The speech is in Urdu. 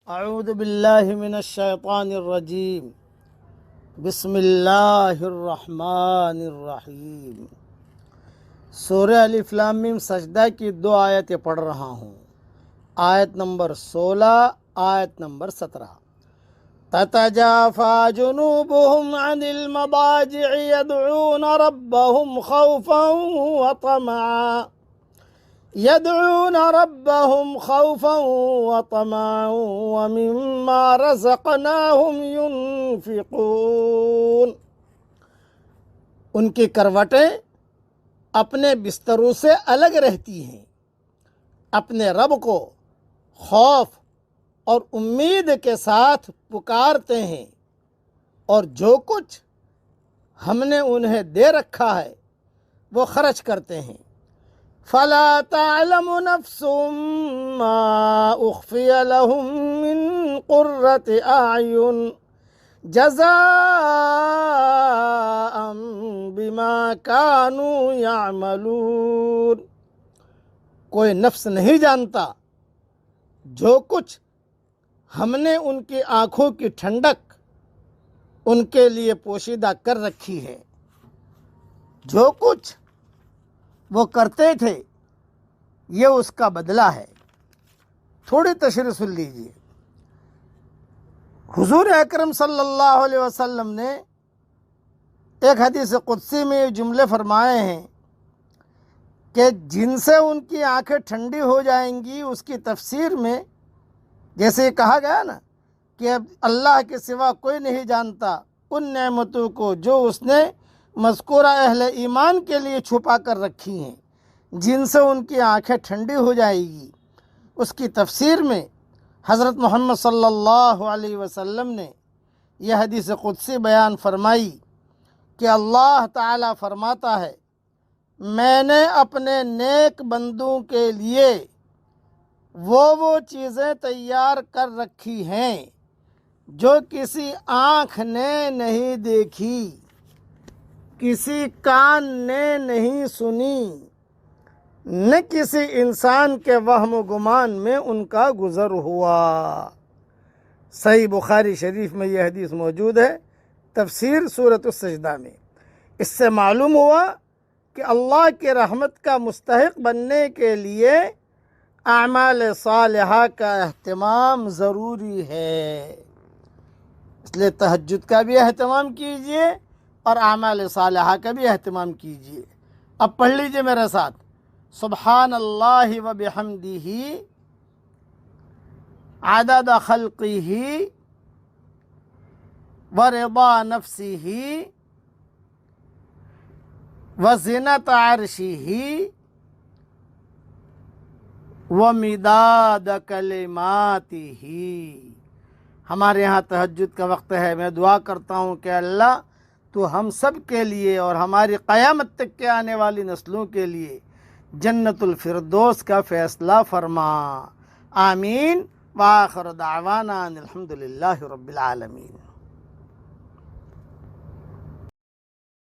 اعوذ باللہ من الشیطان الرجیم بسم اللہ الرحمن الرحیم۔ سورہ الف لام میم سجدہ کی 2 آیتیں پڑھ رہا ہوں، آیت نمبر 16، آیت نمبر 17۔ تتجافى جنوبهم عن المضاجع يدعون ربهم خوفا وطمعا ومما رزقناهم ينفقون۔ ان کی کروٹیں اپنے بستروں سے الگ رہتی ہیں، اپنے رب کو خوف اور امید کے ساتھ پکارتے ہیں، اور جو کچھ ہم نے انہیں دے رکھا ہے وہ خرچ کرتے ہیں۔ فَلَا تَعْلَمُ نَفْسٌ مَّا أُخْفِيَ لَهُم مِّن قُرَّةِ أَعْيُنٍ جَزَاءً بِمَا كَانُوا يَعْمَلُونَ۔ کوئی نفس نہیں جانتا جو کچھ ہم نے ان کی آنکھوں کی ٹھنڈک ان کے لیے پوشیدہ کر رکھی ہے، جو کچھ وہ کرتے تھے یہ اس کا بدلہ ہے۔ تھوڑی تشریح سن لیجیے۔ حضور اکرم صلی اللہ علیہ وسلم نے ایک حدیث قدسی میں یہ جملے فرمائے ہیں کہ جن سے ان کی آنکھیں ٹھنڈی ہو جائیں گی، اس کی تفسیر میں جیسے کہا گیا نا کہ اب اللہ کے سوا کوئی نہیں جانتا ان نعمتوں کو جو اس نے مذکورہ اہل ایمان کے لیے چھپا کر رکھی ہیں، جن سے ان کی آنکھیں ٹھنڈی ہو جائے گی۔ اس کی تفسیر میں حضرت محمد صلی اللہ علیہ وسلم نے یہ حدیث قدسی بیان فرمائی کہ اللہ تعالیٰ فرماتا ہے، میں نے اپنے نیک بندوں کے لیے وہ چیزیں تیار کر رکھی ہیں جو کسی آنکھ نے نہیں دیکھی، کسی کان نے نہیں سنی، نہ کسی انسان کے وہم و گمان میں ان کا گزر ہوا۔ صحیح بخاری شریف میں یہ حدیث موجود ہے، تفسیر سورۃ السجدہ میں۔ اس سے معلوم ہوا کہ اللہ کی رحمت کا مستحق بننے کے لیے اعمال صالحہ کا اہتمام ضروری ہے، اس لیے تہجد کا بھی اہتمام کیجیے اور اعمال صالحہ کا بھی اہتمام کیجیے۔ اب پڑھ لیجیے میرے ساتھ، سبحان اللہ و بحمدہ عدد خلقہ و رضا نفسہ و زینت عرشہ ومداد کلماتہ۔ ہمارے ہاں تہجد کا وقت ہے، میں دعا کرتا ہوں کہ اللہ تو ہم سب کے لیے اور ہماری قیامت تک کے آنے والی نسلوں کے لیے جنت الفردوس کا فیصلہ فرما، آمین۔ وآخر دعوانا ان الحمد للہ رب العالمین۔